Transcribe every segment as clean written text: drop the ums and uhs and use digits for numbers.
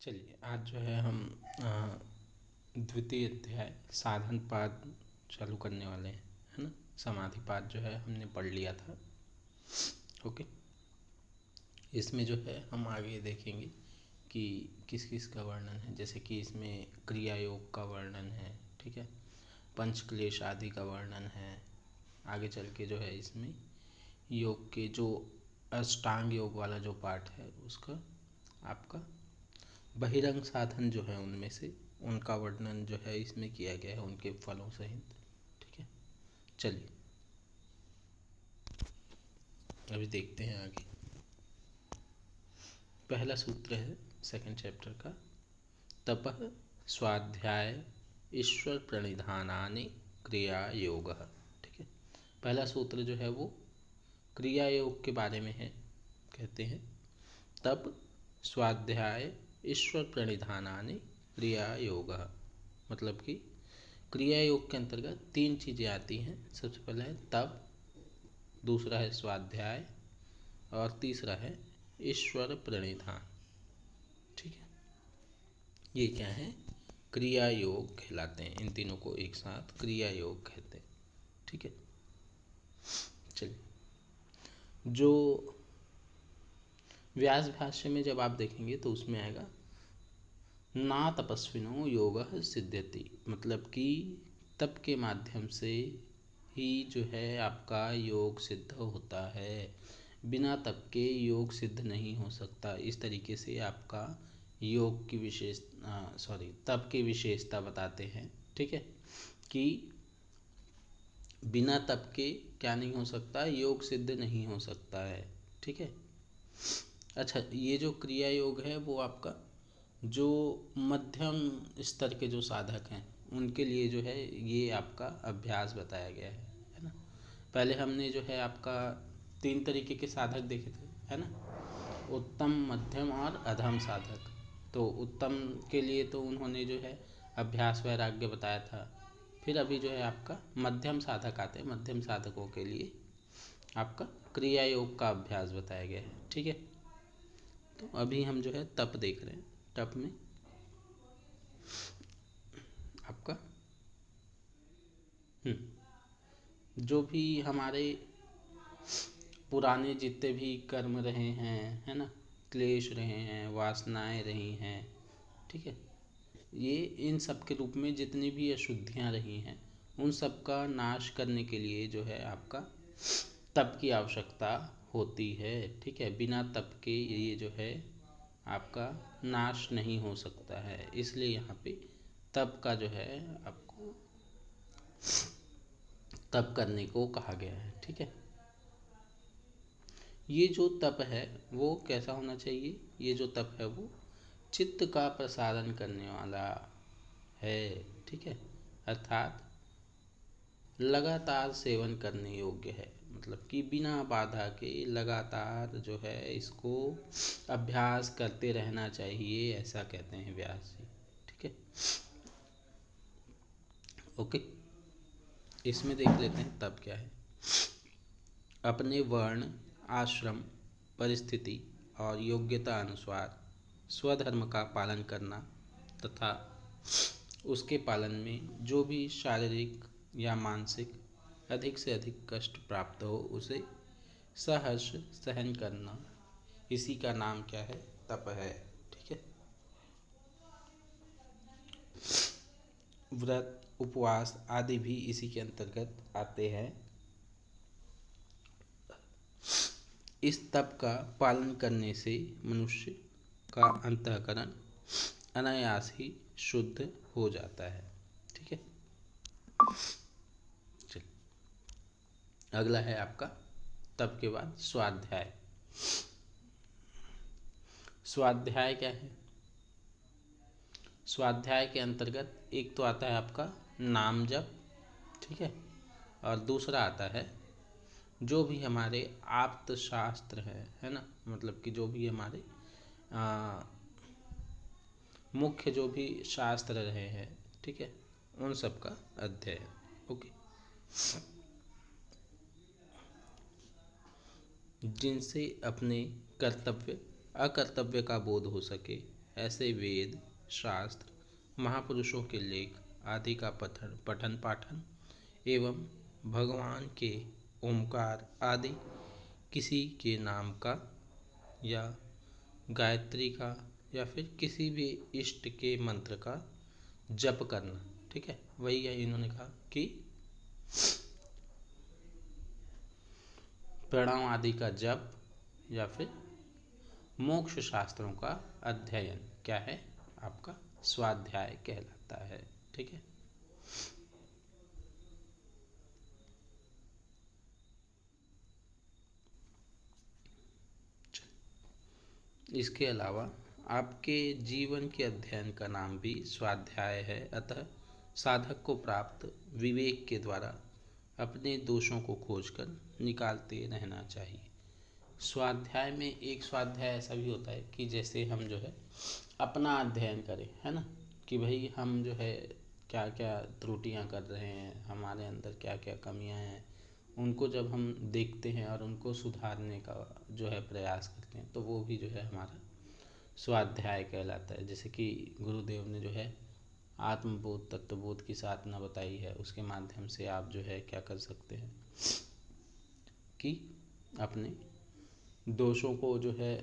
चलिए आज जो है हम द्वितीय अध्याय साधन पाद चालू करने वाले हैं, है ना। समाधि पाद जो है हमने पढ़ लिया था। ओके, इसमें जो है हम आगे देखेंगे कि किस किस का वर्णन है। जैसे कि इसमें क्रिया योग का वर्णन है, ठीक है, पंच क्लेश आदि का वर्णन है। आगे चल के जो है इसमें योग के जो अष्टांग योग वाला जो पार्ट है उसका आपका बहिरंग साधन जो है उनमें से उनका वर्णन जो है इसमें किया गया है, उनके फलों सहित। ठीक है, चलिए अभी देखते हैं आगे। पहला सूत्र है सेकंड चैप्टर का, तपः स्वाध्याय ईश्वर प्रणिधानानि क्रिया योग। ठीक है, पहला सूत्र जो है वो क्रिया योग के बारे में है। कहते हैं तप स्वाध्याय ईश्वर प्रणिधानानि क्रिया योग, मतलब कि क्रिया योग के अंतर्गत तीन चीज़ें आती हैं। सबसे पहला है तप, दूसरा है स्वाध्याय और तीसरा है ईश्वर प्रणिधान। ठीक है, ये क्या है, क्रिया योग कहलाते हैं। इन तीनों को एक साथ क्रिया योग कहते हैं। ठीक है, चलिए जो व्यास भाष्य में जब आप देखेंगे तो उसमें आएगा ना तपस्विनो योग सिद्ध्यति, मतलब कि तप के माध्यम से ही जो है आपका योग सिद्ध होता है, बिना तप के योग सिद्ध नहीं हो सकता। इस तरीके से आपका योग की तप की विशेषता बताते हैं। ठीक है, कि बिना तप के क्या नहीं हो सकता, योग सिद्ध नहीं हो सकता है। ठीक है, अच्छा, ये जो क्रिया योग है वो आपका जो मध्यम स्तर के जो साधक हैं उनके लिए जो है ये आपका अभ्यास बताया गया है ना। पहले हमने जो है आपका तीन तरीके के साधक देखे थे, है ना, उत्तम मध्यम और अधम साधक। तो उत्तम के लिए तो उन्होंने जो है अभ्यास वैराग्य बताया था। फिर अभी जो है आपका मध्यम साधक आते हैं, मध्यम साधकों के लिए आपका क्रिया योग का अभ्यास बताया गया है। ठीक है, तो अभी हम जो है तप देख रहे हैं। तप में आपका जो भी हमारे पुराने जितने भी कर्म रहे हैं, है ना, क्लेश रहे हैं, वासनाएं रही हैं, ठीक है, ये इन सब के रूप में जितनी भी अशुद्धियां रही हैं उन सब का नाश करने के लिए जो है आपका तप की आवश्यकता होती है। ठीक है, बिना तप के ये जो है आपका नाश नहीं हो सकता है, इसलिए यहाँ पे तप का जो है आपको तप करने को कहा गया है। ठीक है, ये जो तप है वो कैसा होना चाहिए, ये जो तप है वो चित्त का प्रसारण करने वाला है। ठीक है, अर्थात लगातार सेवन करने योग्य है, मतलब कि बिना बाधा के लगातार जो है इसको अभ्यास करते रहना चाहिए, ऐसा कहते हैं व्यास जी। ठीक है, ओके, इसमें देख लेते हैं तब क्या है। अपने वर्ण, आश्रम, परिस्थिति और योग्यता अनुसार स्वधर्म का पालन करना तथा उसके पालन में जो भी शारीरिक या मानसिक अधिक से अधिक कष्ट प्राप्त हो उसे सहर्ष सहन करना, इसी का नाम क्या है, तप है। ठीक है, व्रत उपवास आदि भी इसी के अंतर्गत आते हैं। इस तप का पालन करने से मनुष्य का अंतःकरण अनायास ही शुद्ध हो जाता है। ठीक है, चलिए अगला है आपका तप के बाद स्वाध्याय। स्वाध्याय क्या है, स्वाध्याय के अंतर्गत एक तो आता है आपका नाम जप, ठीक है, और दूसरा आता है जो भी हमारे आप्त शास्त्र है ना, मतलब कि जो भी हमारे मुख्य जो भी शास्त्र रहे हैं, ठीक है, उन सब का अध्ययन। ओके, जिनसे अपने कर्तव्य अकर्तव्य का बोध हो सके, ऐसे वेद, शास्त्र, महापुरुषों के लेख आदि का पठन पाठन एवं भगवान के ओमकार आदि किसी के नाम का या गायत्री का या फिर किसी भी इष्ट के मंत्र का जप करना। ठीक है, वही है इन्होंने कहा कि प्रणाम आदि का जप या फिर मोक्ष शास्त्रों का अध्ययन क्या है, आपका स्वाध्याय कहलाता है। ठीक है, इसके अलावा आपके जीवन के अध्ययन का नाम भी स्वाध्याय है। अतः साधक को प्राप्त विवेक के द्वारा अपने दोषों को खोजकर निकालते रहना चाहिए। स्वाध्याय में एक स्वाध्याय ऐसा भी होता है कि जैसे हम जो है अपना अध्ययन करें, है ना, कि भाई हम जो है क्या क्या त्रुटियां कर रहे हैं, हमारे अंदर क्या क्या कमियां हैं, उनको जब हम देखते हैं और उनको सुधारने का जो है प्रयास करते हैं तो वो भी जो है हमारा स्वाध्याय कहलाता है। जैसे कि गुरुदेव ने जो है आत्मबोध तत्वबोध की साधना बताई है, उसके माध्यम से आप जो है क्या कर सकते हैं कि अपने दोषों को जो है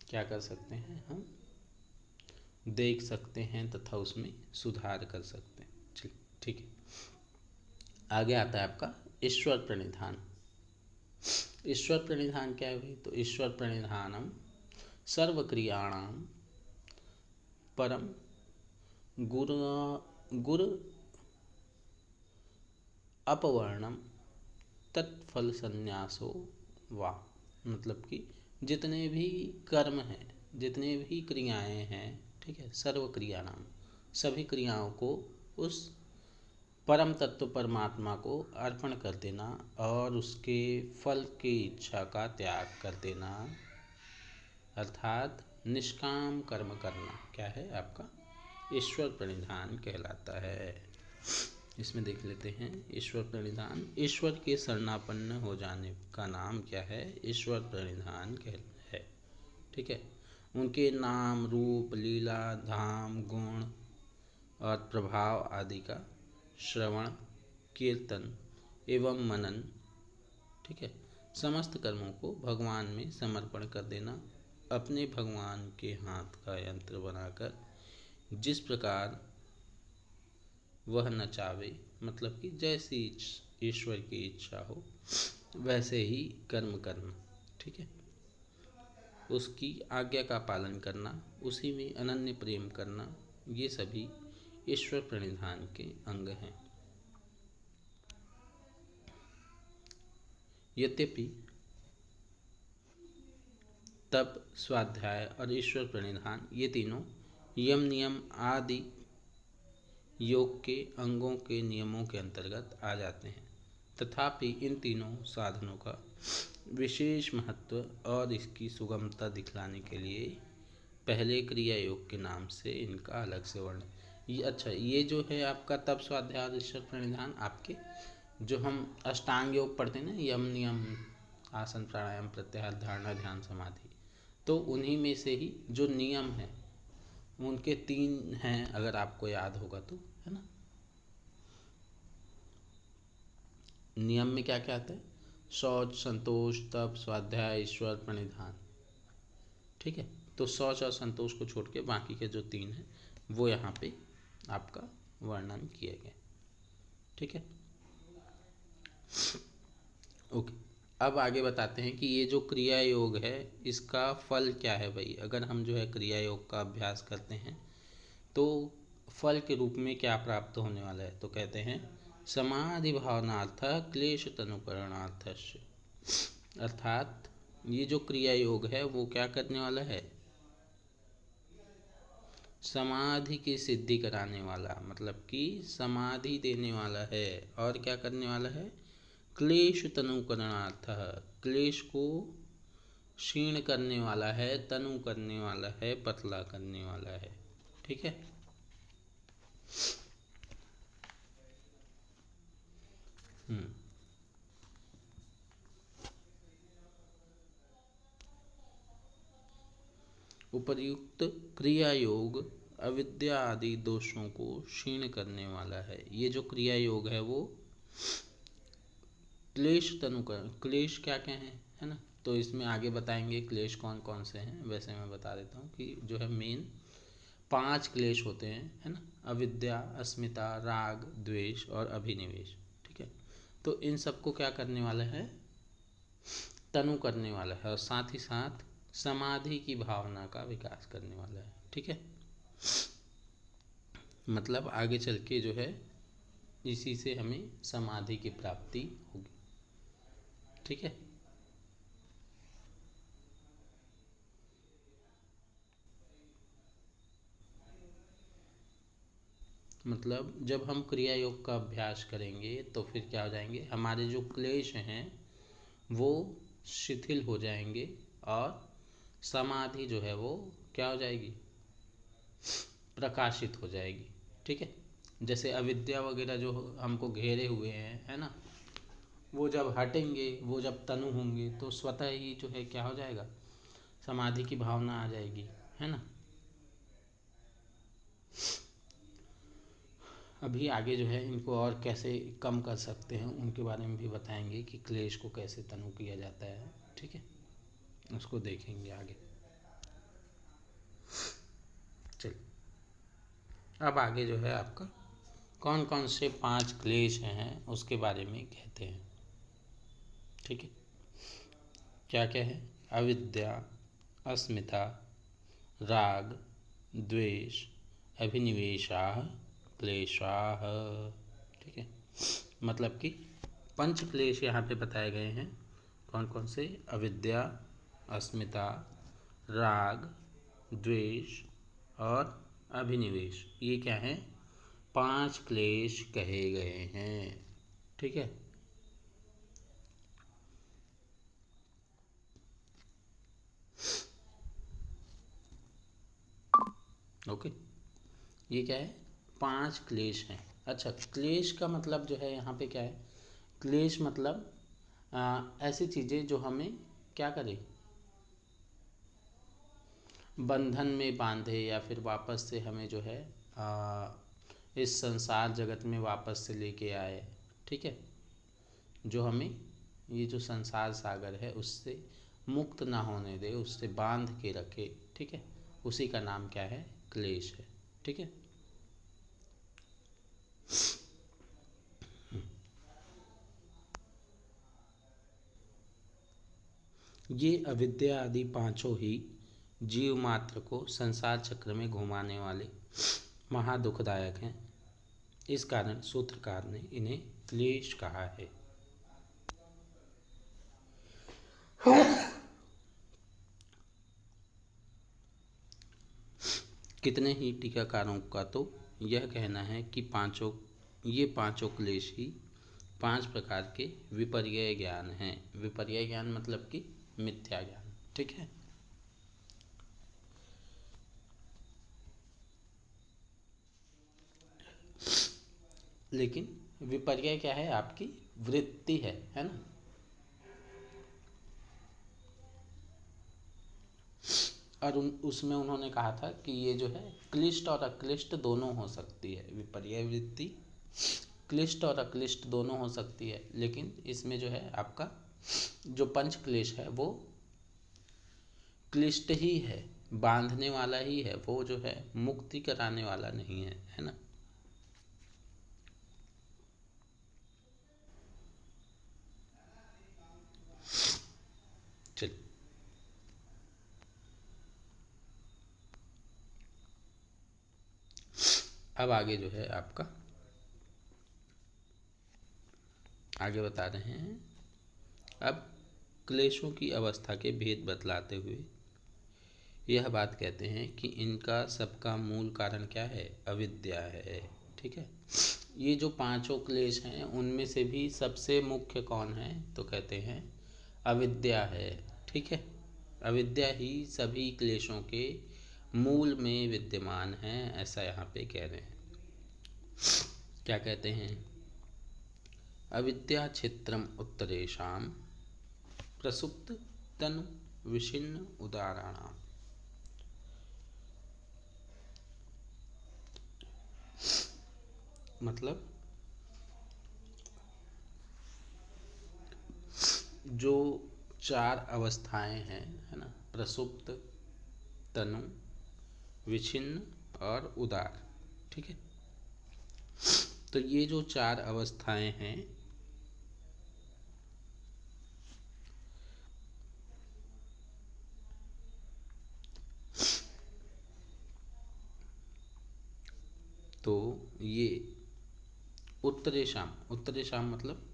क्या कर सकते हैं, हम देख सकते हैं तथा उसमें सुधार कर सकते हैं। ठीक है, आगे आता है आपका ईश्वर प्रणिधान। ईश्वर प्रणिधान क्या है भाई? तो ईश्वर प्रणिधानम सर्वक्रियाणाम परम गुर गुर अपवर्णम तत्फल संन्यासो वा। मतलब कि जितने भी कर्म हैं, जितने भी क्रियाएं हैं, ठीक है, सर्व क्रिया नाम, सभी क्रियाओं को उस परम तत्व परमात्मा को अर्पण कर देना और उसके फल की इच्छा का त्याग कर देना, अर्थात निष्काम कर्म करना क्या है, आपका ईश्वर प्रणिधान कहलाता है। इसमें देख लेते हैं ईश्वर प्रणिधान। ईश्वर के शरणापन्न हो जाने का नाम क्या है? ईश्वर प्रणिधान कहलाता है। ठीक है, उनके नाम, रूप, लीला, धाम, गुण और प्रभाव आदि का श्रवण, कीर्तन एवं मनन, ठीक है, समस्त कर्मों को भगवान में समर्पण कर देना, अपने भगवान के हाथ का यंत्र बनाकर जिस प्रकार वह नचावे, मतलब कि जैसी ईश्वर की इच्छा हो वैसे ही कर्म करना। ठीक है, उसकी आज्ञा का पालन करना, उसी में अनन्य प्रेम करना, ये सभी ईश्वर प्रणिधान के अंग हैं। यद्यपि तप, स्वाध्याय और ईश्वर प्रणिधान ये तीनों यम नियम आदि योग के अंगों के नियमों के अंतर्गत आ जाते हैं, तथापि इन तीनों साधनों का विशेष महत्व और इसकी सुगमता दिखलाने के लिए पहले क्रिया योग के नाम से इनका अलग से वर्ण। ये अच्छा, ये जो है आपका तप, स्वाध्याय और ईश्वर प्रणिधान आपके जो हम अष्टांग योग पढ़ते हैं ना, यम नियम आसन प्राणायाम प्रत्याहार धारणा ध्यान समाधि, तो उन्हीं में से ही जो नियम है उनके 3 हैं, अगर आपको याद होगा तो, है ना। नियम में क्या क्या आता है? शौच, संतोष, तप, स्वाध्याय, ईश्वर प्रणिधान। ठीक है, तो शौच और संतोष को छोड़ के बाकी के जो 3 हैं वो यहाँ पे आपका वर्णन किए गए। ठीक है, ओके। अब आगे बताते हैं कि ये जो क्रिया योग है इसका फल क्या है भाई। अगर हम जो है क्रिया योग का अभ्यास करते हैं तो फल के रूप में क्या प्राप्त होने वाला है? तो कहते हैं समाधि भावनार्थ क्लेश तनुकरणार्थ, अर्थात ये जो क्रिया योग है वो क्या करने वाला है? समाधि की सिद्धि कराने वाला, मतलब कि समाधि देने वाला है। और क्या करने वाला है? क्लेश तनुकरणार्थ, क्लेश को क्षीण करने वाला है, तनु करने वाला है, पतला करने वाला है। ठीक है, उपर्युक्त क्रिया योग अविद्या आदि दोषों को क्षीण करने वाला है। ये जो क्रिया योग है वो क्लेश तनु का, क्लेश क्या क्या है ना, तो इसमें आगे बताएंगे क्लेश कौन कौन से हैं। वैसे मैं बता देता हूँ कि जो है मेन 5 क्लेश होते हैं, है ना, अविद्या, अस्मिता, राग, द्वेष और अभिनिवेश। ठीक है, तो इन सबको क्या करने वाला है, तनु करने वाला है, और साथ ही साथ समाधि की भावना का विकास करने वाला है। ठीक है, मतलब आगे चल के जो है इसी से हमें समाधि की प्राप्ति होगी। ठीक है, मतलब जब हम क्रिया योग का अभ्यास करेंगे तो फिर क्या हो जाएंगे, हमारे जो क्लेश हैं वो शिथिल हो जाएंगे और समाधि जो है वो क्या हो जाएगी, प्रकाशित हो जाएगी। ठीक है, जैसे अविद्या वगैरह जो हमको घेरे हुए हैं, है ना, वो जब हटेंगे, वो जब तनु होंगे तो स्वतः ही जो है क्या हो जाएगा, समाधि की भावना आ जाएगी, है ना। अभी आगे जो है इनको और कैसे कम कर सकते हैं उनके बारे में भी बताएंगे कि क्लेश को कैसे तनु किया जाता है। ठीक है, उसको देखेंगे आगे। चलिए, अब आगे जो है आपका कौन कौन से 5 क्लेश हैं उसके बारे में कहते हैं। ठीक है, क्या क्या है, अविद्या, अस्मिता, राग, द्वेष, अभिनिवेशाः, क्लेशाः। ठीक है, मतलब कि 5 क्लेश यहाँ पे बताए गए हैं। कौन कौन से, अविद्या, अस्मिता, राग, द्वेष और अभिनिवेश, ये क्या है, 5 क्लेश कहे गए हैं। ठीक है, ओके, ये क्या है, 5 क्लेश हैं। अच्छा, क्लेश का मतलब जो है यहाँ पे क्या है, क्लेश मतलब ऐसी चीज़ें जो हमें क्या करे, बंधन में बांधे या फिर वापस से हमें जो है इस संसार जगत में वापस से लेके आए। ठीक है, जो हमें ये जो संसार सागर है उससे मुक्त ना होने दे, उससे बांध के रखे। ठीक है, उसी का नाम क्या है, क्लेश है। ठीक है, ये अविद्या आदि पांचों ही जीव मात्र को संसार चक्र में घुमाने वाले महादुखदायक हैं। इस कारण सूत्रकार ने इन्हें क्लेश कहा है। कितने ही टीकाकारों का तो यह कहना है कि ये पांचों क्लेश ही 5 प्रकार के विपर्यय ज्ञान हैं। विपर्यय ज्ञान मतलब कि मिथ्या ज्ञान। ठीक है, लेकिन विपर्यय क्या है, आपकी वृत्ति है ना। और उसमें उन्होंने कहा था कि ये जो है क्लिष्ट और अक्लिष्ट दोनों हो सकती है, विपर्यय वृत्ति क्लिष्ट और अक्लिष्ट दोनों हो सकती है, लेकिन इसमें जो है आपका जो पंच क्लेश है वो क्लिष्ट ही है, बांधने वाला ही है, वो जो है मुक्ति कराने वाला नहीं है ना। चलिए, अब आगे जो है आपका आगे बता रहे हैं। अब क्लेशों की अवस्था के भेद बतलाते हुए यह बात कहते हैं कि इनका सबका मूल कारण क्या है, अविद्या है। ठीक है, ये जो पांचों क्लेश हैं उनमें से भी सबसे मुख्य कौन है, तो कहते हैं अविद्या है। ठीक है, अविद्या ही सभी क्लेशों के मूल में विद्यमान है, ऐसा यहाँ पे कह रहे हैं। क्या कहते हैं, अविद्या क्षेत्रम उत्तरेषाम प्रसुप्त तनु विशिन्न उदाहरणाम। मतलब जो चार अवस्थाएं हैं, है ना, प्रसुप्त, तनु, विच्छिन्न और उदार। ठीक है, तो ये जो चार अवस्थाएं हैं, तो ये उत्तरे शाम मतलब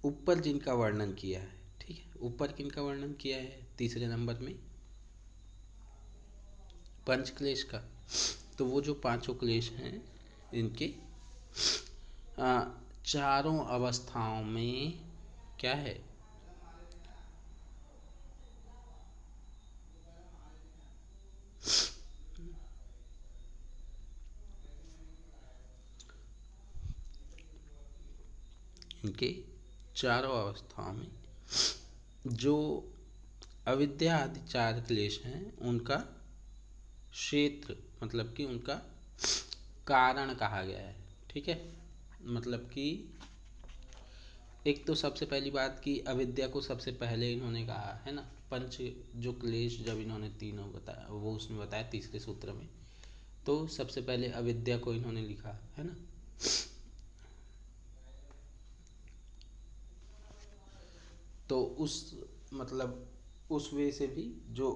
ऊपर जिनका वर्णन किया है। ठीक है, ऊपर किनका वर्णन किया है तीसरे नंबर में? पंच क्लेश का। तो वो जो पांचों क्लेश हैं, इनके चारों अवस्थाओं में क्या है? इनके चारों अवस्थाओं में जो अविद्या आदि चार क्लेश हैं, उनका क्षेत्र मतलब कि उनका कारण कहा गया है। ठीक है, मतलब कि एक तो सबसे पहली बात कि अविद्या को सबसे पहले इन्होंने कहा है ना, पंच जो क्लेश जब इन्होंने तीनों बताया, वो उसमें बताया तीसरे सूत्र में, तो सबसे पहले अविद्या को इन्होंने लिखा है ना। तो उस मतलब उस वे से भी जो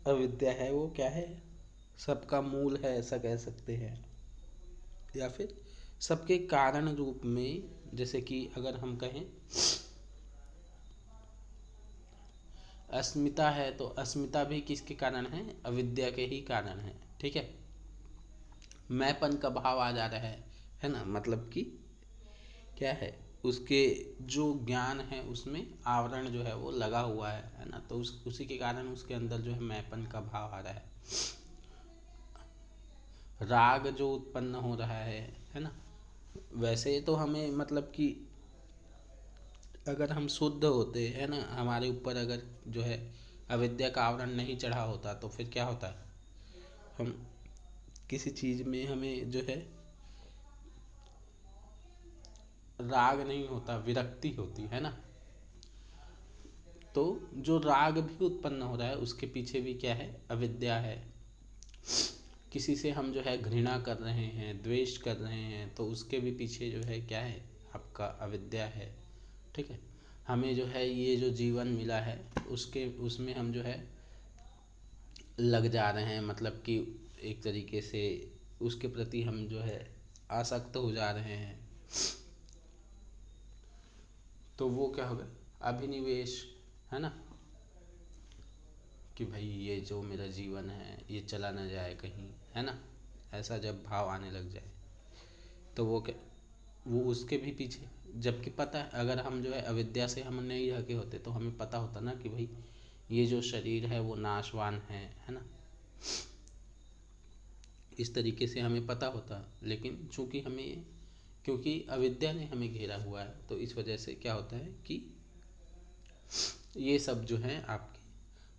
अविद्या है वो क्या है? सबका मूल है, ऐसा कह सकते हैं, या फिर सबके कारण रूप में। जैसे कि अगर हम कहें अस्मिता है, तो अस्मिता भी किसके कारण है? अविद्या के ही कारण है। ठीक है, मैंपन का भाव आ जा रहा है ना, मतलब कि क्या है, उसके जो ज्ञान है उसमें आवरण जो है वो लगा हुआ है ना, तो उसी के कारण उसके अंदर जो है मैंपन का भाव आ रहा है। राग जो उत्पन्न हो रहा है ना। वैसे तो हमें मतलब कि अगर हम शुद्ध होते हैं ना, हमारे ऊपर अगर जो है अविद्या का आवरण नहीं चढ़ा होता, तो फिर क्या होता? हम किसी चीज़ में हमें जो है राग नहीं होता, विरक्ति होती है ना। तो जो राग भी उत्पन्न हो रहा है उसके पीछे भी क्या है? अविद्या है। किसी से हम जो है घृणा कर रहे हैं, द्वेष कर रहे हैं, तो उसके भी पीछे जो है क्या है? आपका अविद्या है। ठीक है, हमें जो है ये जो जीवन मिला है उसके उसमें हम जो है लग जा रहे हैं, मतलब कि एक तरीके से उसके प्रति हम जो है आसक्त हो जा रहे हैं, तो वो क्या होगा? अभिनिवेश, है ना, कि भाई ये जो मेरा जीवन है ये चला ना जाए कहीं, है ना। ऐसा जब भाव आने लग जाए तो वो क्या, वो उसके भी पीछे, जबकि पता है अगर हम जो है अविद्या से हम नहीं ढके होते तो हमें पता होता ना कि भाई ये जो शरीर है वो नाशवान है ना, इस तरीके से हमें पता होता। लेकिन चूंकि हमें, क्योंकि अविद्या ने हमें घेरा हुआ है, तो इस वजह से क्या होता है कि ये सब जो है आपके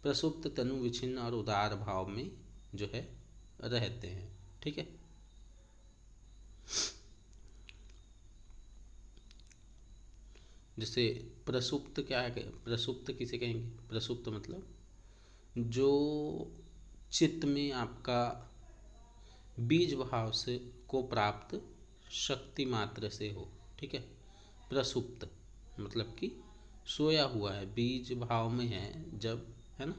प्रसुप्त, तनु, विच्छिन्न और उदार भाव में जो है रहते हैं। ठीक है, जैसे प्रसुप्त क्या है? प्रसुप्त किसे कहेंगे? प्रसुप्त मतलब जो चित्त में आपका बीज भाव से को प्राप्त शक्ति मात्र से हो। ठीक है, प्रसुप्त मतलब कि सोया हुआ है, बीज भाव में है जब, है ना,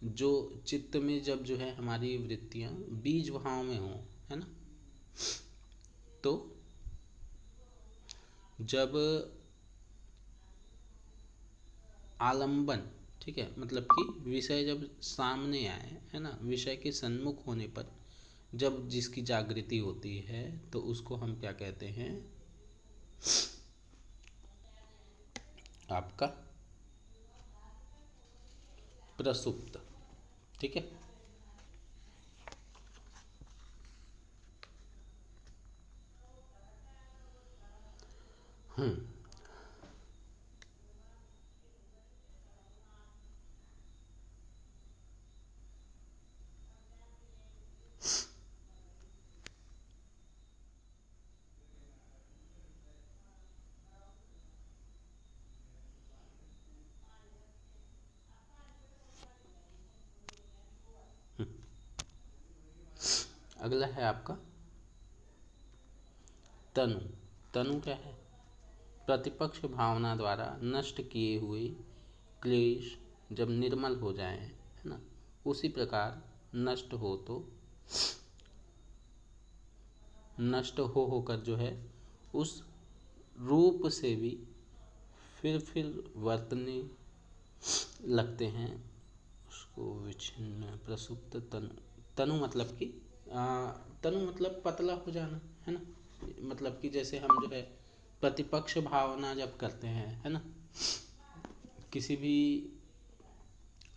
जो चित्त में जब जो है हमारी वृत्तियां बीज भाव में हो, है ना, तो जब आलंबन, ठीक है, मतलब कि विषय जब सामने आए, है ना, विषय के सन्मुख होने पर जब जिसकी जागृति होती है तो उसको हम क्या कहते हैं? आपका प्रसुप्त। ठीक है, हम्म, अगला है आपका तनु। तनु क्या है? प्रतिपक्ष भावना द्वारा नष्ट किए हुए क्लेश जब निर्मल हो जाए, है ना, उसी प्रकार नष्ट हो तो नष्ट हो होकर जो है उस रूप से भी फिर वर्तने लगते हैं। उसको विच्छिन्न प्रसुप्त तनु। तनु मतलब कि तनु मतलब पतला हो जाना, है ना। मतलब कि जैसे हम जो है प्रतिपक्ष भावना जब करते हैं, है ना, किसी भी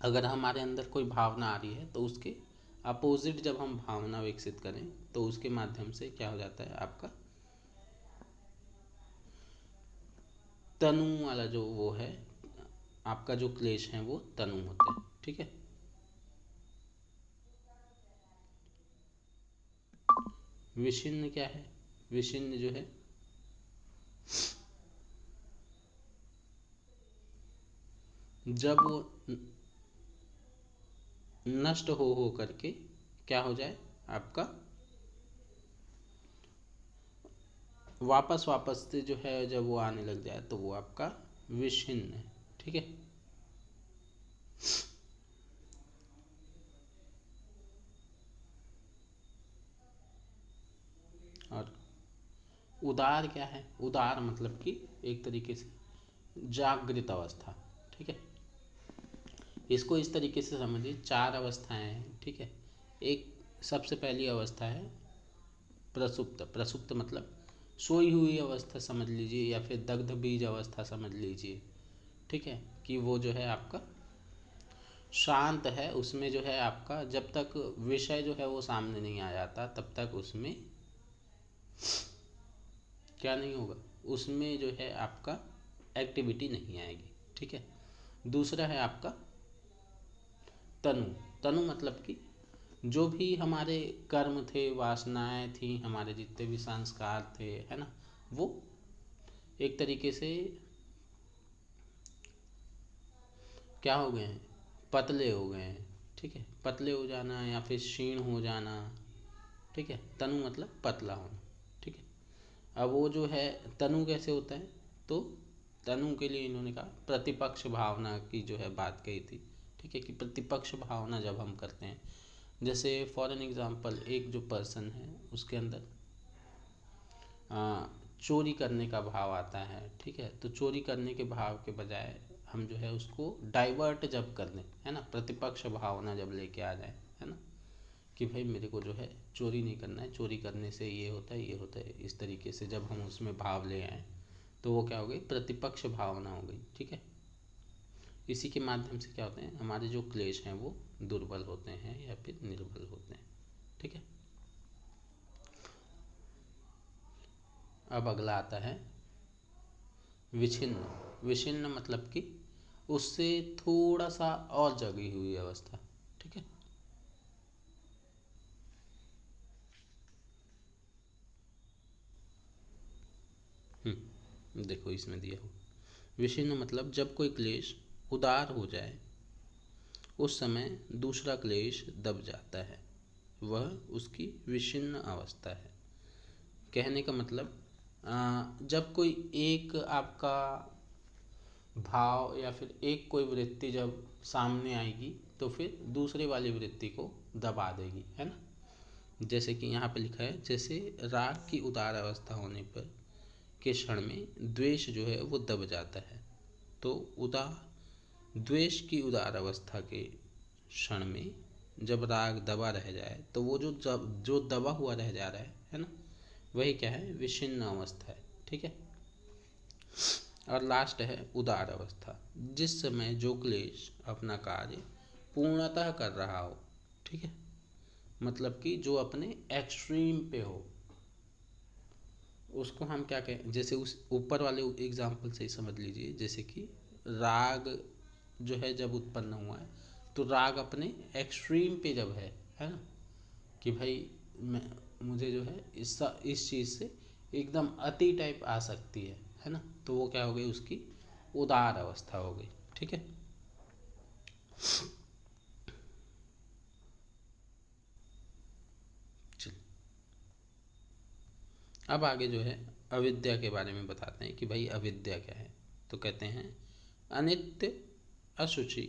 अगर हमारे अंदर कोई भावना आ रही है तो उसके अपोजिट जब हम भावना विकसित करें तो उसके माध्यम से क्या हो जाता है आपका तनु वाला जो वो है आपका जो क्लेश है वो तनु होते हैं। ठीक है। विषिन्न क्या है? विषिन्न जो है जब वो नष्ट हो करके क्या हो जाए आपका वापस वापस से जो है जब वो आने लग जाए तो वो आपका विषिन्न है। ठीक है। और उदार क्या है? उदार मतलब कि एक तरीके से जागृत अवस्था। ठीक है। इसको इस तरीके से समझिए, चार अवस्थाएं हैं। ठीक है। एक सबसे पहली अवस्था है प्रसुप्त। प्रसुप्त मतलब सोई हुई अवस्था समझ लीजिए या फिर दग्ध बीज अवस्था समझ लीजिए। ठीक है। कि वो जो है आपका शांत है, उसमें जो है आपका जब तक विषय जो है वो सामने नहीं आ जाता तब तक उसमें क्या नहीं होगा, उसमें जो है आपका एक्टिविटी नहीं आएगी। ठीक है। दूसरा है आपका तनु। तनु मतलब कि जो भी हमारे कर्म थे, वासनाएं थी, हमारे जितने भी संस्कार थे, है ना, वो एक तरीके से क्या हो गए हैं, पतले हो गए हैं। ठीक है। पतले हो जाना या फिर क्षीण हो जाना। ठीक है। तनु मतलब पतला होना। ठीक है। अब वो जो है तनु कैसे होता है, तो तनु के लिए इन्होंने कहा प्रतिपक्ष भावना की जो है बात कही थी। ठीक है। कि प्रतिपक्ष भावना जब हम करते हैं, जैसे फॉर एन एग्जांपल एक जो पर्सन है उसके अंदर चोरी करने का भाव आता है। ठीक है। तो चोरी करने के भाव के बजाय हम जो है उसको डाइवर्ट जब कर दें, है ना, प्रतिपक्ष भावना जब लेके आ जाए, है ना, कि भाई मेरे को जो है चोरी नहीं करना है, चोरी करने से ये होता है ये होता है, इस तरीके से जब हम उसमें भाव ले आए तो वो क्या हो गई, प्रतिपक्ष भावना हो गई। ठीक है। इसी के माध्यम से क्या होते हैं हमारे जो क्लेश हैं वो दुर्बल होते हैं या फिर निर्बल होते हैं। ठीक है। अब अगला आता है विच्छिन्न। विच्छिन्न मतलब कि उससे थोड़ा सा और जगी हुई अवस्था। ठीक है। देखो इसमें दिया हो विच्छिन्न मतलब जब कोई क्लेश उदार हो जाए उस समय दूसरा क्लेश दब जाता है, वह उसकी विच्छिन्न अवस्था है। कहने का मतलब जब कोई एक आपका भाव या फिर एक कोई वृत्ति जब सामने आएगी तो फिर दूसरे वाली वृत्ति को दबा देगी, है ना। जैसे कि यहाँ पे लिखा है, जैसे राग की उदार अवस्था होने पर के क्षण में द्वेष जो है वो दब जाता है, तो द्वेष की उदार अवस्था के क्षण में जब राग दबा रह जाए तो वो जो दबा हुआ रह जा रहा है ना, वही क्या है, विच्छिन्न अवस्था है। ठीक है। और लास्ट है उदार अवस्था, जिस समय जो क्लेश अपना कार्य पूर्णतः कर रहा हो। ठीक है। मतलब कि जो अपने एक्सट्रीम पे हो, उसको हम क्या कहें, जैसे उस ऊपर वाले एग्जाम्पल से ही समझ लीजिए, जैसे कि राग जो है जब उत्पन्न हुआ है तो राग अपने एक्सट्रीम पे जब है ना, कि भाई मैं मुझे जो है इस चीज़ से एकदम अति टाइप आ सकती है ना, तो वो क्या हो गई, उसकी उदार अवस्था हो गई। ठीक है। चलिए। अब आगे जो है अविद्या के बारे में बताते हैं कि भाई अविद्या क्या है। तो कहते हैं अनित्य अशुचि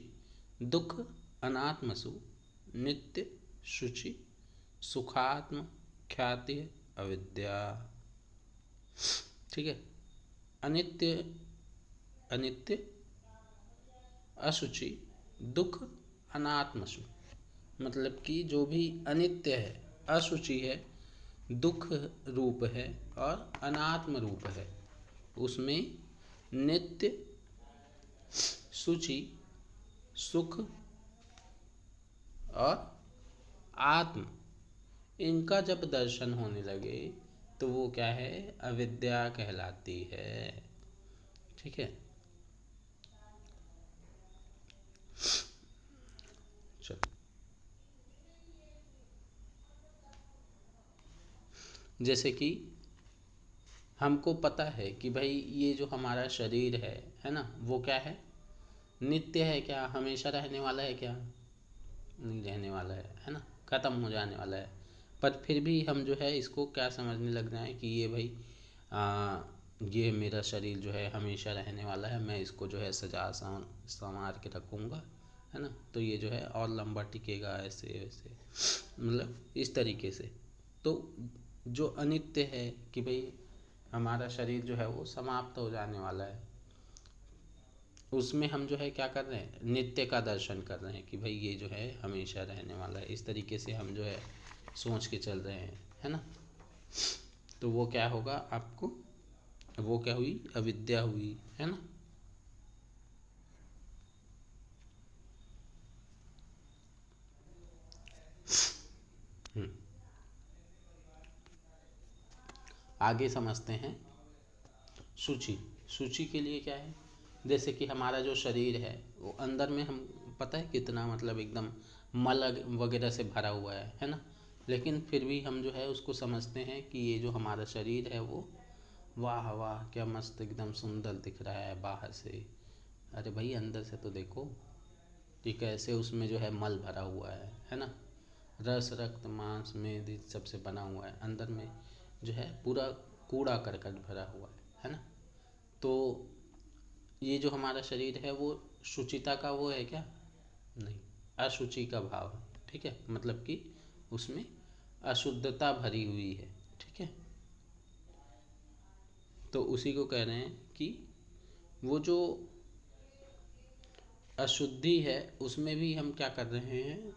दुख अनात्मसु नित्य शुचि सुखात्म ख्याति अविद्या। ठीक है। अनित्य अनित्य अशुचि दुख अनात्मसु, मतलब कि जो भी अनित्य है, अशुचि है, दुख रूप है और अनात्म रूप है, उसमें नित्य शुचि सुख और आत्म, इनका जब दर्शन होने लगे तो वो क्या है, अविद्या कहलाती है। ठीक है। चलो, जैसे कि हमको पता है कि भाई ये जो हमारा शरीर है ना, वो क्या है, नित्य है क्या, हमेशा रहने वाला है क्या, नहीं रहने वाला है ना, ख़त्म हो जाने वाला है। पर फिर भी हम जो है इसको क्या समझने लग रहे हैं कि ये भाई ये मेरा शरीर जो है हमेशा रहने वाला है, मैं इसको जो है सजा संवार के रखूँगा, है ना, तो ये जो है और लंबा टिकेगा, ऐसे वैसे, मतलब इस तरीके से। तो जो अनित्य है कि भाई हमारा शरीर जो है वो समाप्त हो जाने वाला है, उसमें हम जो है क्या कर रहे हैं, नित्य का दर्शन कर रहे हैं कि भाई ये जो है हमेशा रहने वाला है, इस तरीके से हम जो है सोच के चल रहे हैं, है ना। तो वो क्या होगा आपको, वो क्या हुई, अविद्या हुई, है ना। हम्म, आगे समझते हैं सूची। सूची के लिए क्या है, जैसे कि हमारा जो शरीर है वो अंदर में हम पता है कितना मतलब एकदम मल वगैरह से भरा हुआ है ना, लेकिन फिर भी हम जो है उसको समझते हैं कि ये जो हमारा शरीर है वो, वाह वाह क्या मस्त एकदम सुंदर दिख रहा है बाहर से। अरे भाई अंदर से तो देखो कि कैसे उसमें जो है मल भरा हुआ है ना, रस रक्त मांस मेद सबसे बना हुआ है, अंदर में जो है पूरा कूड़ा करकट भरा हुआ है ना। तो ये जो हमारा शरीर है वो शुचिता का वो है क्या, नहीं, अशुचि का भाव है। ठीक है, मतलब कि उसमें अशुद्धता भरी हुई है। ठीक है, तो उसी को कह रहे हैं कि वो जो अशुद्धि है उसमें भी हम क्या कर रहे हैं,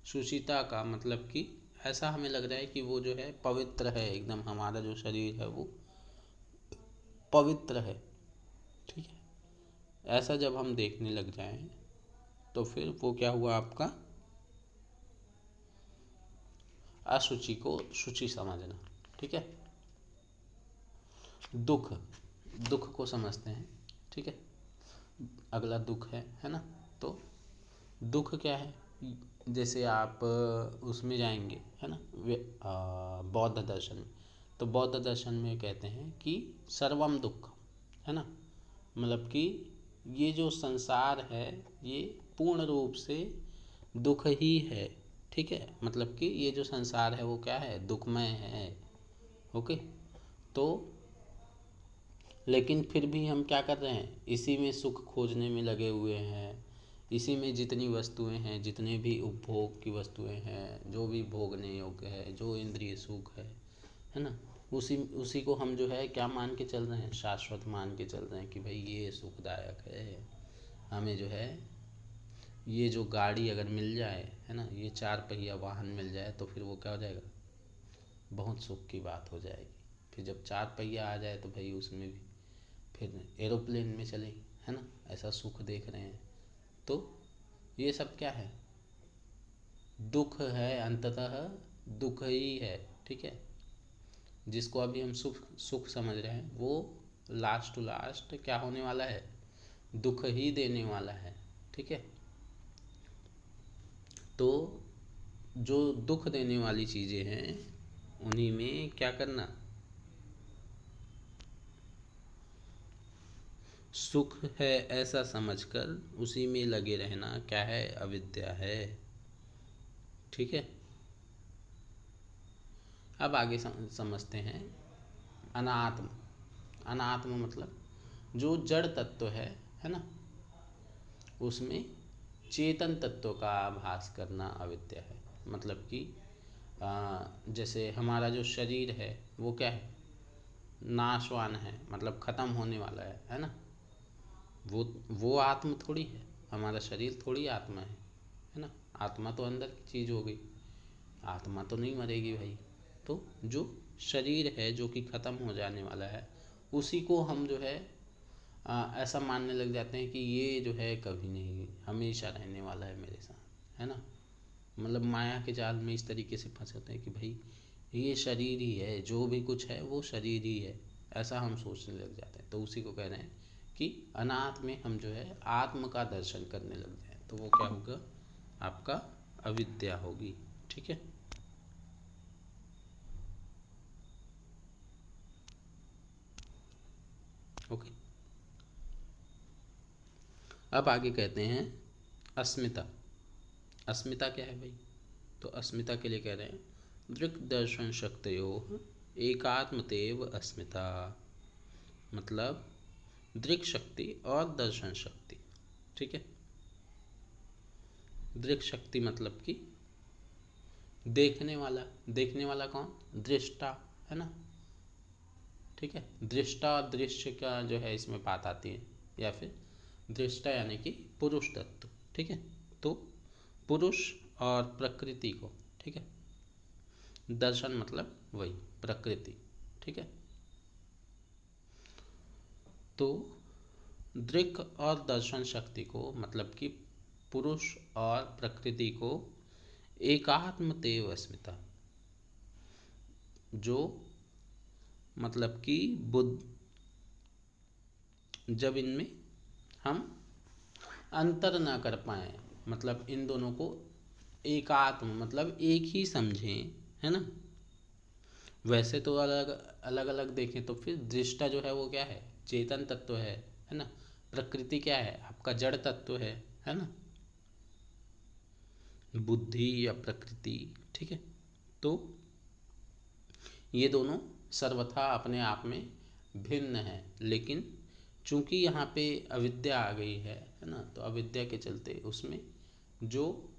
शुचिता का मतलब कि ऐसा हमें लग रहा है कि वो जो है पवित्र है एकदम, हमारा जो शरीर है वो पवित्र है। ठीक है, ऐसा जब हम देखने लग जाएं तो फिर वो क्या हुआ आपका, अशुचि को शुचि समझना। ठीक है। दुख, दुख को समझते हैं। ठीक है, अगला दुख है ना। तो दुख क्या है, जैसे आप उसमें जाएंगे है ना, बौद्ध दर्शन में, तो बौद्ध दर्शन में कहते हैं कि सर्वम दुख, है ना, मतलब कि ये जो संसार है ये पूर्ण रूप से दुख ही है। ठीक है, मतलब कि ये जो संसार है वो क्या है, दुखमय है। ओके। तो लेकिन फिर भी हम क्या कर रहे हैं, इसी में सुख खोजने में लगे हुए हैं, इसी में जितनी वस्तुएं हैं, जितने भी उपभोग की वस्तुएं हैं, जो भी भोगने योग्य है, जो इंद्रिय सुख है ना, उसी उसी को हम जो है क्या मान के चल रहे हैं, शाश्वत मान के चल रहे हैं कि भाई ये सुखदायक है। हमें जो है ये जो गाड़ी अगर मिल जाए, है ना, ये 4 पहिया वाहन मिल जाए तो फिर वो क्या हो जाएगा, बहुत सुख की बात हो जाएगी। फिर जब 4 पहिया आ जाए तो भाई उसमें भी फिर एरोप्लेन में चले, है ना, ऐसा सुख देख रहे हैं। तो ये सब क्या है, दुख है, अंततः दुख ही है। ठीक है, जिसको अभी हम सुख सुख समझ रहे हैं वो लास्ट टू लास्ट क्या होने वाला है, दुख ही देने वाला है। ठीक है, तो जो दुख देने वाली चीज़ें हैं उन्हीं में क्या करना, सुख है ऐसा समझकर उसी में लगे रहना क्या है, अविद्या है। ठीक है, अब आगे समझते हैं अनात्म। अनात्म मतलब जो जड़ तत्व है ना, उसमें चेतन तत्व का आभास करना अविद्या है। मतलब कि जैसे हमारा जो शरीर है वो क्या है, नाशवान है, मतलब ख़त्म होने वाला है ना। वो आत्म थोड़ी है, हमारा शरीर थोड़ी आत्मा है ना। आत्मा तो अंदर की चीज़ हो गई, आत्मा तो नहीं मरेगी भाई। तो जो शरीर है जो कि ख़त्म हो जाने वाला है, उसी को हम जो है ऐसा मानने लग जाते हैं कि ये जो है कभी नहीं, हमेशा रहने वाला है मेरे साथ, है ना। मतलब माया के जाल में इस तरीके से फंसे होते हैं कि भाई ये शरीर ही है, जो भी कुछ है वो शरीर ही है, ऐसा हम सोचने लग जाते हैं। तो उसी को कह रहे हैं कि अनाथ में हम जो है आत्म का दर्शन करने लग जाए, तो वो क्या होगा, आपका अविद्या होगी। ठीक है। ओके। अब आगे कहते हैं अस्मिता। अस्मिता क्या है भाई, तो अस्मिता के लिए कह रहे हैं दृक् दर्शन शक्तयोः एकात्मतेव अस्मिता। मतलब दृक् शक्ति और दर्शन शक्ति। ठीक है। दृक् शक्ति मतलब कि देखने वाला, देखने वाला कौन, दृष्टा, है ना। ठीक है। दृष्टा और दृश्य का जो है इसमें बात आती है, या फिर दृष्टा यानी कि पुरुष तत्व। ठीक है। तो पुरुष और प्रकृति को, ठीक है, दर्शन मतलब वही प्रकृति। ठीक है। तो दृक् और दर्शन शक्ति को मतलब कि पुरुष और प्रकृति को एकात्मतेव अस्मिता, जो मतलब कि बुद्ध, जब इनमें हम अंतर ना कर पाए, मतलब इन दोनों को एकात्म मतलब एक ही समझें, है ना। वैसे तो अलग अलग अलग देखें तो फिर दृष्टा जो है वो क्या है, चेतन तत्व है ना। प्रकृति क्या है, आपका जड़ तत्व है ना, बुद्धि या प्रकृति। ठीक है। तो ये दोनों सर्वथा अपने आप में भिन्न है, लेकिन चूंकि यहाँ पे अविद्या आ गई है ना, तो अविद्या के चलते उसमें जो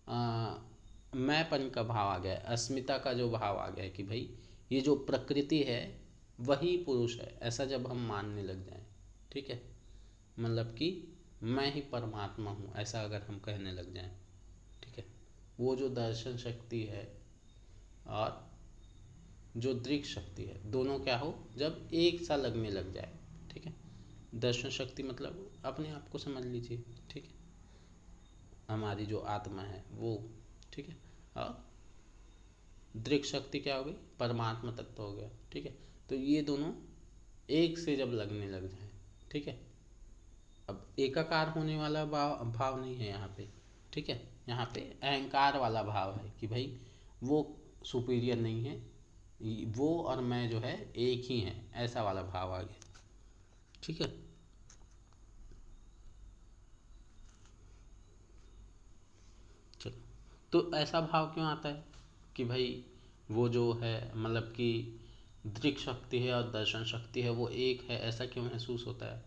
मैंपन का भाव आ गया है, अस्मिता का जो भाव आ गया है कि भाई ये जो प्रकृति है वही पुरुष है, ऐसा जब हम मानने लग जाएं। ठीक है। मतलब कि मैं ही परमात्मा हूँ, ऐसा अगर हम कहने लग जाएं। ठीक है। वो जो दर्शन शक्ति है और जो दृक् शक्ति है, दोनों क्या हो, जब एक सा लगने लग जाए। ठीक है। दर्शन शक्ति मतलब अपने आप को समझ लीजिए। ठीक है। हमारी जो आत्मा है वो। ठीक है। और दृक् शक्ति क्या हो गई, परमात्मा तत्व हो गया। ठीक है। तो ये दोनों एक से जब लगने लग जाए, ठीक है, अब एकाकार होने वाला भाव नहीं है यहाँ पे। ठीक है। यहाँ पे अहंकार वाला भाव है कि भाई वो सुपीरियर नहीं है, वो और मैं जो है एक ही हैं, ऐसा वाला भाव आ गया। ठीक है। चलो, तो ऐसा भाव क्यों आता है कि भाई वो जो है मतलब कि दृक् शक्ति है और दर्शन शक्ति है वो एक है, ऐसा क्यों महसूस होता है,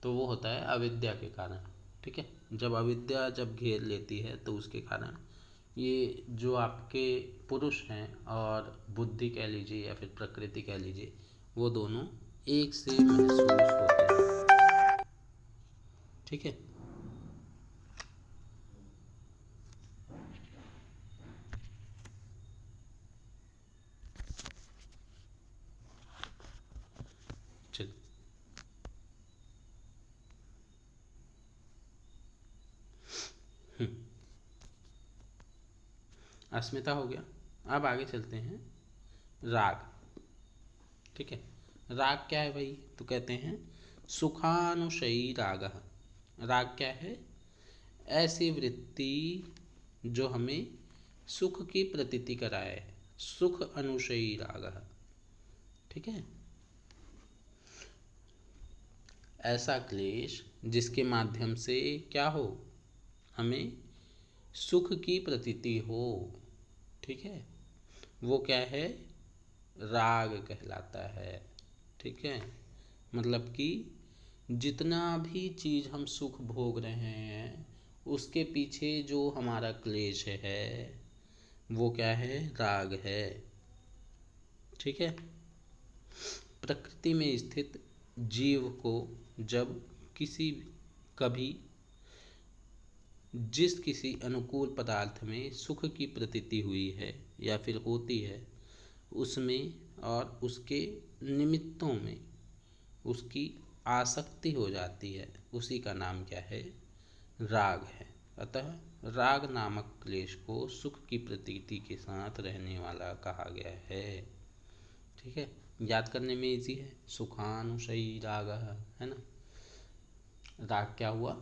तो वो होता है अविद्या के कारण। ठीक है। जब अविद्या जब घेर लेती है तो उसके कारण ये जो आपके पुरुष हैं और बुद्धि कह लीजिए या फिर प्रकृति कह लीजिए, वो दोनों एक से महसूस होते हैं। ठीक है। चलिए। अस्मिता हो गया। अब आगे चलते हैं राग। ठीक है। राग क्या है भाई, तो कहते हैं सुखानुशयी राग। राग क्या है, ऐसी वृत्ति जो हमें सुख की प्रतीति कराए, सुख अनुशयी राग। ठीक है। ऐसा क्लेश जिसके माध्यम से क्या हो, हमें सुख की प्रतीति हो, ठीक है, वो क्या है, राग कहलाता है। ठीक है, मतलब कि जितना भी चीज़ हम सुख भोग रहे हैं उसके पीछे जो हमारा क्लेश है वो क्या है, राग है। ठीक है, प्रकृति में स्थित जीव को जब किसी कभी जिस किसी अनुकूल पदार्थ में सुख की प्रतीति हुई है या फिर होती है, उसमें और उसके निमित्तों में उसकी आसक्ति हो जाती है, उसी का नाम क्या है, राग है। अतः राग नामक क्लेश को सुख की प्रतीति के साथ रहने वाला कहा गया है। ठीक है, याद करने में इजी है, सुखानुशयी राग है ना। राग क्या हुआ,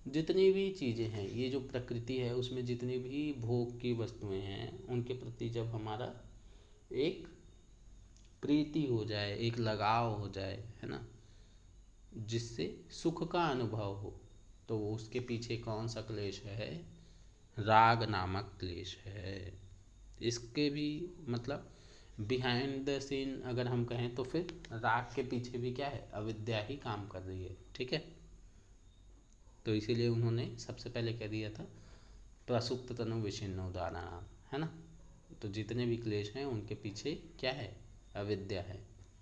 जितनी भी चीज़ें हैं, ये जो प्रकृति है उसमें जितनी भी भोग की वस्तुएं हैं उनके प्रति जब हमारा एक प्रीति हो जाए, एक लगाव हो जाए, है ना, जिससे सुख का अनुभव हो, तो उसके पीछे कौन सा क्लेश है, राग नामक क्लेश है। इसके भी मतलब बिहाइंड द सीन अगर हम कहें तो फिर राग के पीछे भी क्या है, अविद्या ही काम कर रही है। ठीक है, तो इसीलिए उन्होंने सबसे पहले कह दिया था प्रसुप्त तनु विच्छिन्न उदाहरण, है ना। तो जितने भी क्लेश हैं उनके पीछे क्या है, अविद्या है।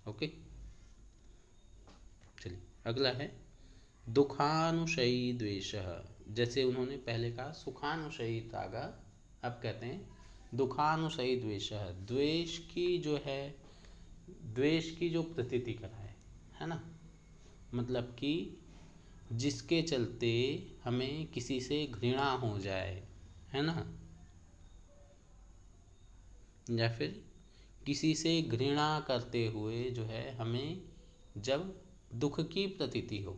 ओके, चलिए अगला है दुखानुशयी द्वेष। जैसे उन्होंने पहले कहा सुखानुशयी राग, अब कहते हैं दुखानुशयी द्वेष। द्वेष की जो है, द्वेष की जो प्रतीति कराए, है ना, मतलब कि जिसके चलते हमें किसी से घृणा हो जाए, है ना, या फिर किसी से घृणा करते हुए जो है हमें जब दुख की प्रतीति हो।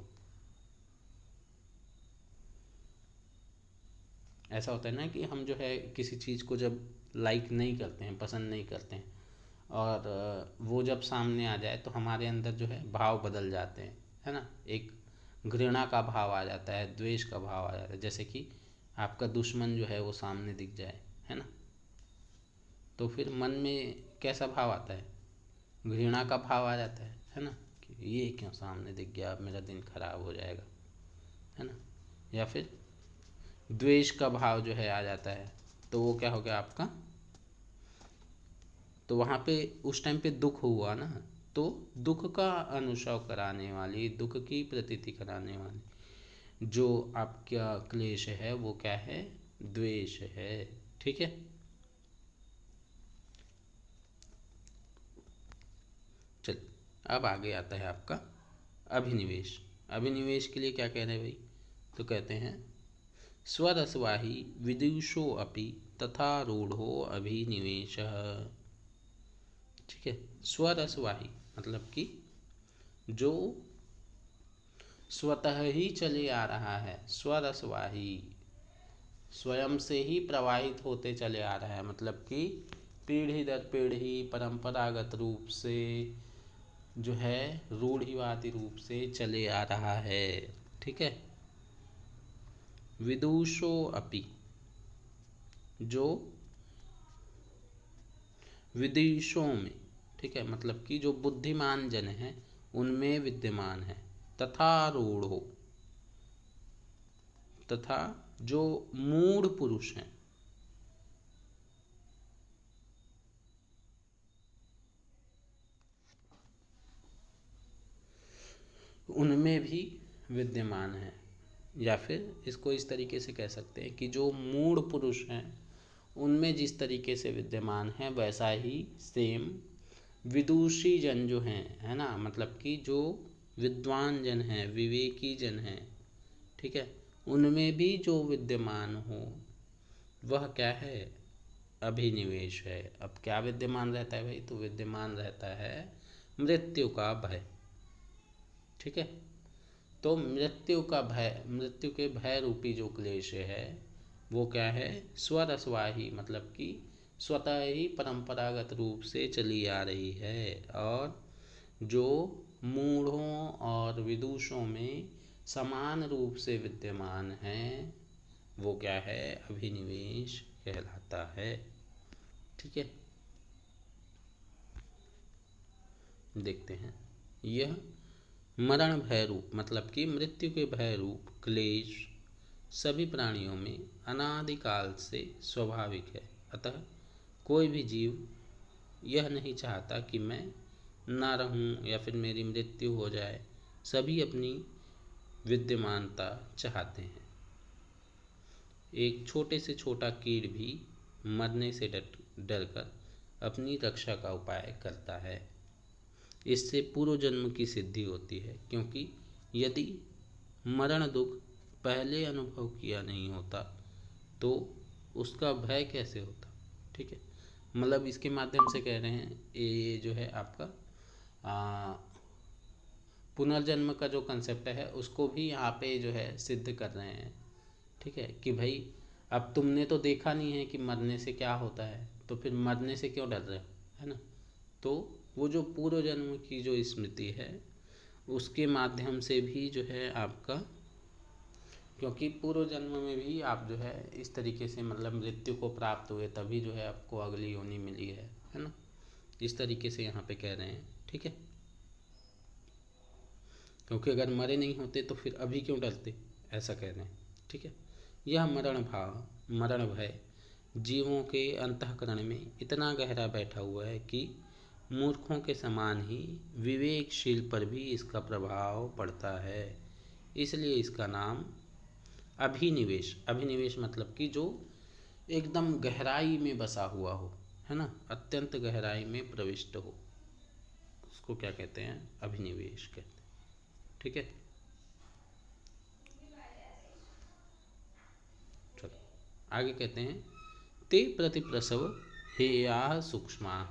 ऐसा होता है ना कि हम जो है किसी चीज़ को जब लाइक नहीं करते हैं, पसंद नहीं करते हैं, और वो जब सामने आ जाए तो हमारे अंदर जो है भाव बदल जाते हैं, है ना। एक घृणा का भाव आ जाता है, द्वेष का भाव आ जाता है। जैसे कि आपका दुश्मन जो है वो सामने दिख जाए, है ना, तो फिर मन में कैसा भाव आता है, घृणा का भाव आ जाता है ना, कि ये क्यों सामने दिख गया, अब मेरा दिन खराब हो जाएगा, है ना। या फिर द्वेष का भाव जो है आ जाता है, तो वो क्या हो गया आपका, तो वहाँ पे उस टाइम पे दुख हुआ ना, तो दुख का अनुभव कराने वाली, दुख की प्रतीति कराने वाली जो आपका क्लेश है वो क्या है, द्वेष है। ठीक है, चल अब आगे आता है आपका अभिनिवेश। अभिनिवेश के लिए क्या कह रहे हैं भाई, तो कहते हैं स्वरसवाही विदुषो अपि तथा रूढ़ो अभिनिवेश। ठीक है, स्वरसवाही मतलब कि जो स्वतः ही चले आ रहा है, स्वरसवाही स्वयं से ही प्रवाहित होते चले आ रहा है, मतलब कि पीढ़ी दर पीढ़ी परंपरागत रूप से जो है रूढ़िवादी रूप से चले आ रहा है। ठीक है, विदुषो अपि, जो विदेशों में, ठीक है, मतलब कि जो बुद्धिमान जन हैं उनमें विद्यमान है, तथा रूढ़ो, तथा जो मूढ़ पुरुष हैं, उनमें भी विद्यमान है। या फिर इसको इस तरीके से कह सकते हैं कि जो मूढ़ पुरुष हैं उनमें जिस तरीके से विद्यमान है वैसा ही सेम विदुषी जन जो हैं, है ना, मतलब कि जो विद्वान जन हैं, विवेकी जन हैं, ठीक है, उनमें भी जो विद्यमान हो वह क्या है, अभिनिवेश है। अब क्या विद्यमान रहता है भाई, तो विद्यमान रहता है मृत्यु का भय। ठीक है, तो मृत्यु का भय, मृत्यु के भय रूपी जो क्लेश है वो क्या है, स्वरसवाही, मतलब कि स्वतः ही परंपरागत रूप से चली आ रही है, और जो मूढ़ों और विदुषों में समान रूप से विद्यमान है, वो क्या है, अभिनिवेश कहलाता है। ठीक है, देखते हैं। यह मरण भय रूप मतलब कि मृत्यु के भय रूप क्लेश सभी प्राणियों में अनादिकाल से स्वाभाविक है। अतः कोई भी जीव यह नहीं चाहता कि मैं ना रहूं या फिर मेरी मृत्यु हो जाए। सभी अपनी विद्यमानता चाहते हैं। एक छोटे से छोटा कीड़ भी मरने से डरकर अपनी रक्षा का उपाय करता है। इससे पूर्व जन्म की सिद्धि होती है, क्योंकि यदि मरण दुख पहले अनुभव किया नहीं होता तो उसका भय कैसे होता। ठीक है, मतलब इसके माध्यम से कह रहे हैं ये जो है आपका पुनर्जन्म का जो कंसेप्ट है उसको भी यहाँ पे जो है सिद्ध कर रहे हैं। ठीक है, कि भाई अब तुमने तो देखा नहीं है कि मरने से क्या होता है, तो फिर मरने से क्यों डर रहे हो, है ना। तो वो जो पूर्व जन्म की जो स्मृति है उसके माध्यम से भी जो है आपका, क्योंकि पूर्व जन्म में भी आप जो है इस तरीके से मतलब मृत्यु को प्राप्त हुए, तभी जो है आपको अगली योनि मिली है ना। इस तरीके से यहाँ पे कह रहे हैं। ठीक है, क्योंकि अगर मरे नहीं होते तो फिर अभी क्यों डरते, ऐसा कह रहे हैं। ठीक है, यह मरण भाव मरण भय जीवों के अंतःकरण में इतना गहरा बैठा हुआ है कि मूर्खों के समान ही विवेकशील पर भी इसका प्रभाव पड़ता है। इसलिए इसका नाम अभिनिवेश, अभिनिवेश मतलब कि जो एकदम गहराई में बसा हुआ हो, है ना, अत्यंत गहराई में प्रविष्ट हो, उसको क्या कहते हैं, अभिनिवेश कहते हैं। ठीक है, चलो आगे कहते हैं ते प्रतिप्रसव हेया सूक्ष्मा।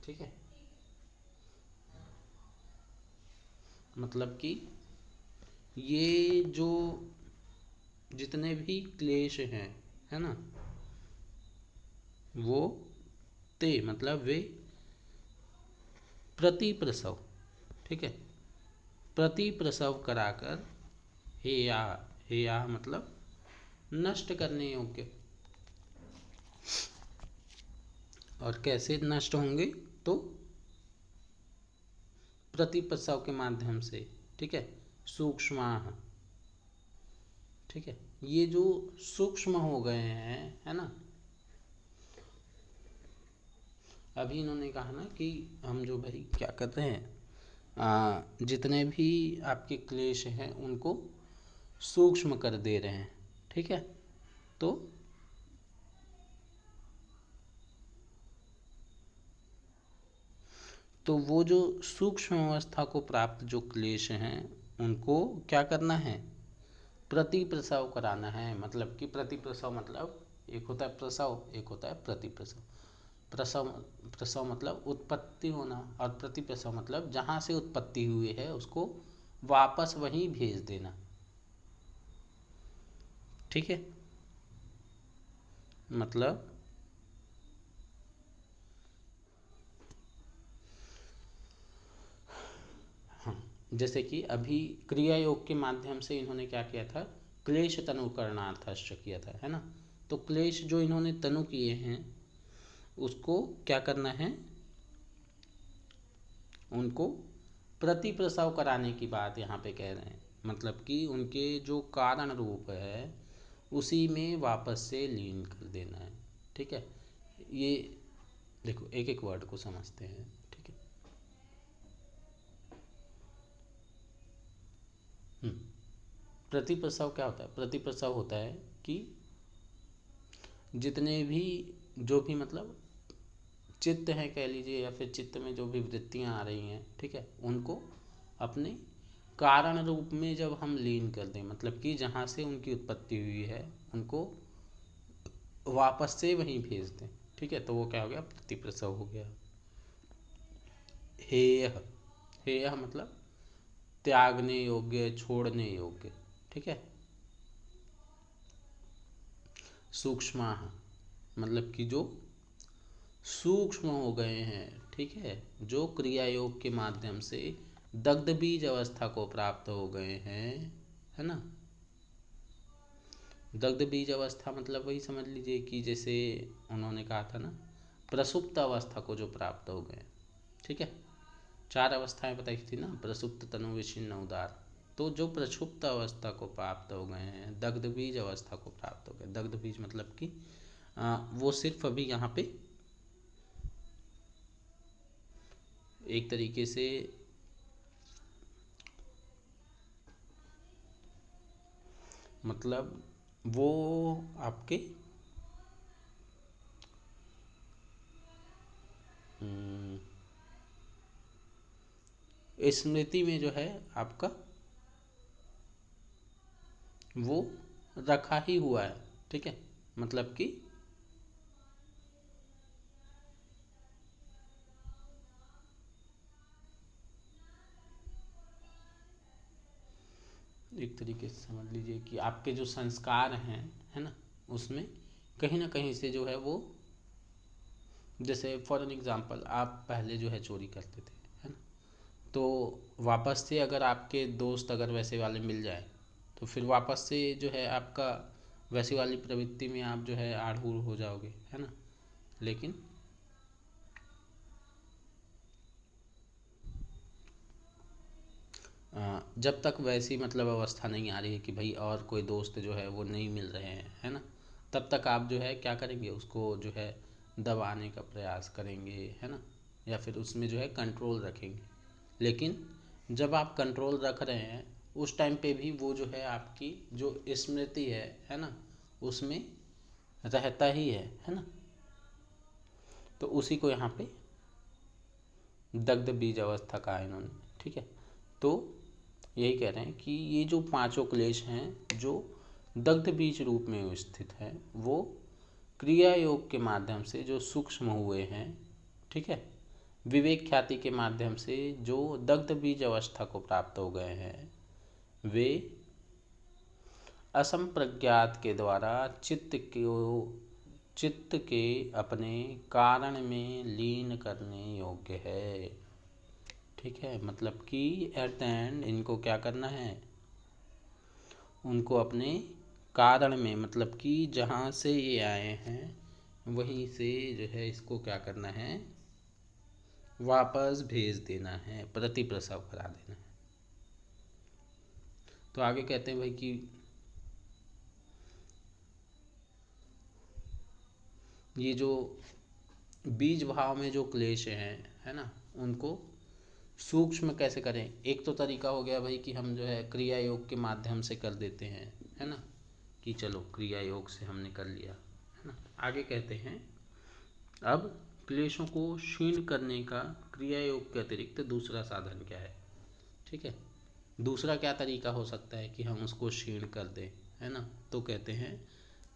ठीक है, मतलब कि ये जो जितने भी क्लेश हैं, है ना, वो ते मतलब वे प्रति प्रसव, ठीक है, प्रति प्रसव कराकर हेया, हेया मतलब नष्ट करने योग्य। और कैसे नष्ट होंगे, तो प्रति प्रसव के माध्यम से। ठीक है, सूक्ष्म, ठीक है, ये जो सूक्ष्म हो गए हैं, है ना। अभी इन्होंने कहा ना कि हम जो भाई क्या करते हैं, जितने भी आपके क्लेश हैं उनको सूक्ष्म कर दे रहे हैं। ठीक है, तो वो जो सूक्ष्म अवस्था को प्राप्त जो क्लेश हैं उनको क्या करना है, प्रति प्रसव कराना है। मतलब कि प्रति प्रसव मतलब एक होता है प्रसव, एक होता है प्रति प्रसव। प्रसव, प्रसव मतलब उत्पत्ति होना, और प्रति प्रसव मतलब जहाँ से उत्पत्ति हुई है उसको वापस वहीं भेज देना। ठीक है, मतलब हाँ, जैसे कि अभी क्रिया योग के माध्यम से इन्होंने क्या किया था, क्लेश तनु करणार्थश्च किया था, है ना। तो क्लेश जो इन्होंने तनु किए हैं उसको क्या करना है, उनको प्रति प्रसव कराने की बात यहाँ पे कह रहे हैं। मतलब कि उनके जो कारण रूप है उसी में वापस से लीन कर देना है। ठीक है, ये देखो एक एक वर्ड को समझते हैं। ठीक है, प्रतिप्रसव क्या होता है, प्रतिप्रसव होता है कि जितने भी जो भी मतलब चित्त हैं कह लीजिए, या फिर चित्त में जो भी वृत्तियां आ रही हैं, ठीक है, उनको अपने कारण रूप में जब हम लीन कर दें, मतलब कि जहाँ से उनकी उत्पत्ति हुई है उनको वापस से वहीं भेज दें। ठीक है, तो वो क्या हो गया, प्रतिप्रसव हो गया। हेय, हेय मतलब त्यागने योग्य, छोड़ने योग्य। ठीक है, सूक्ष्म मतलब कि जो सूक्ष्म हो गए हैं। ठीक है, जो क्रिया योग के माध्यम से दग्ध बीज अवस्था को प्राप्त हो गए हैं, है ना, दग्ध बीज अवस्था मतलब वही समझ लीजिए कि जैसे उन्होंने कहा था ना, प्रसुप्त अवस्था को जो प्राप्त हो गए, ठीक है। 4 अवस्थाएं बताई थी ना, प्रसुप्त, तनु, विषिन्न, उदार। तो जो प्रक्षुप्त अवस्था को प्राप्त हो गए हैं, दग्ध बीज अवस्था को प्राप्त हो गए। दग्ध बीज मतलब कि वो सिर्फ अभी यहाँ पे एक तरीके से मतलब वो आपके स्मृति में जो है आपका वो रखा ही हुआ है, ठीक है। मतलब कि एक तरीके से समझ लीजिए कि आपके जो संस्कार हैं, है ना, उसमें कहीं ना कहीं से जो है वो, जैसे फॉर एन एग्जांपल आप पहले जो है चोरी करते थे, है ना, तो वापस से अगर आपके दोस्त अगर वैसे वाले मिल जाए तो फिर वापस से जो है आपका वैसी वाली प्रवृत्ति में आप जो है आढ़ूर हो जाओगे, है ना। लेकिन जब तक वैसी मतलब अवस्था नहीं आ रही है कि भाई और कोई दोस्त जो है वो नहीं मिल रहे हैं, है ना, तब तक आप जो है क्या करेंगे, उसको जो है दबाने का प्रयास करेंगे, है ना, या फिर उसमें जो है कंट्रोल रखेंगे। लेकिन जब आप कंट्रोल रख रहे हैं उस टाइम पे भी वो जो है आपकी जो स्मृति है ना, उसमें रहता ही है ना। तो उसी को यहाँ पे दग्ध बीज अवस्था कहा है इन्होंने, ठीक है। तो यही कह रहे हैं कि ये जो पांचों क्लेश हैं जो दग्ध बीज रूप में स्थित हैं, वो क्रिया योग के माध्यम से जो सूक्ष्म हुए हैं, ठीक है, विवेक ख्याति के माध्यम से जो दग्ध बीज अवस्था को प्राप्त हो गए हैं, वे असंप्रज्ञात के द्वारा चित्त के अपने कारण में लीन करने योग्य है, ठीक है। मतलब कि एट द एंड इनको क्या करना है, उनको अपने कारण में, मतलब कि जहाँ से ये आए हैं वहीं से जो है इसको क्या करना है, वापस भेज देना है, प्रति प्रसव करा देना है। तो आगे कहते हैं भाई कि ये जो बीज भाव में जो क्लेश हैं, है ना, उनको सूक्ष्म कैसे करें। एक तो तरीका हो गया भाई कि हम जो है क्रिया योग के माध्यम से कर देते हैं, है ना, कि चलो क्रिया योग से हमने कर लिया, है ना। आगे कहते हैं अब क्लेशों को क्षीण करने का क्रिया योग के अतिरिक्त दूसरा साधन क्या है, ठीक है। दूसरा क्या तरीका हो सकता है कि हम उसको क्षीण कर दें, है ना। तो कहते हैं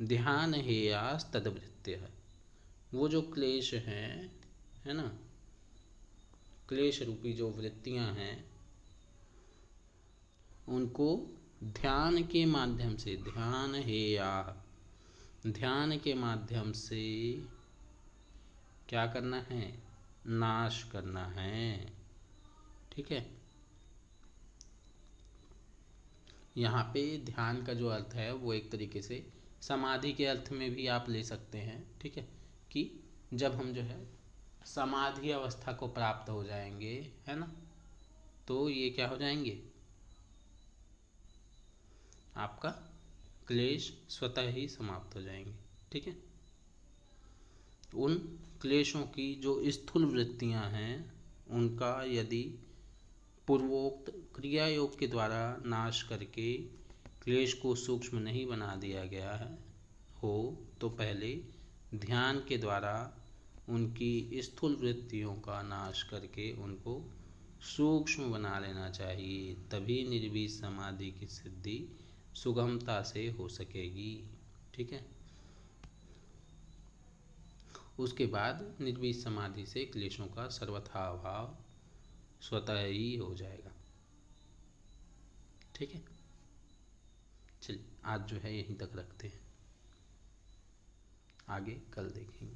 ध्यान हेयास तदवृत्य है। वो जो क्लेश हैं, है ना, क्लेश रूपी जो वृत्तियां हैं, उनको ध्यान के माध्यम से, ध्यान हेया, ध्यान के माध्यम से क्या करना है, नाश करना है, ठीक है। यहाँ पे ध्यान का जो अर्थ है वो एक तरीके से समाधि के अर्थ में भी आप ले सकते हैं, ठीक है, कि जब हम जो है समाधि अवस्था को प्राप्त हो जाएंगे, है ना, तो ये क्या हो जाएंगे, आपका क्लेश स्वतः ही समाप्त हो जाएंगे, ठीक है। उन क्लेशों की जो स्थूल वृत्तियां हैं उनका यदि पूर्वोक्त क्रिया योग के द्वारा नाश करके क्लेश को सूक्ष्म नहीं बना दिया गया है हो, तो पहले ध्यान के द्वारा उनकी स्थूल वृत्तियों का नाश करके उनको सूक्ष्म बना लेना चाहिए, तभी निर्वीज समाधि की सिद्धि सुगमता से हो सकेगी, ठीक है। उसके बाद निर्वीज समाधि से क्लेशों का सर्वथा अभाव स्वतः ही हो जाएगा, ठीक है। चलिए आज जो है यहीं तक रखते हैं, आगे कल देखेंगे।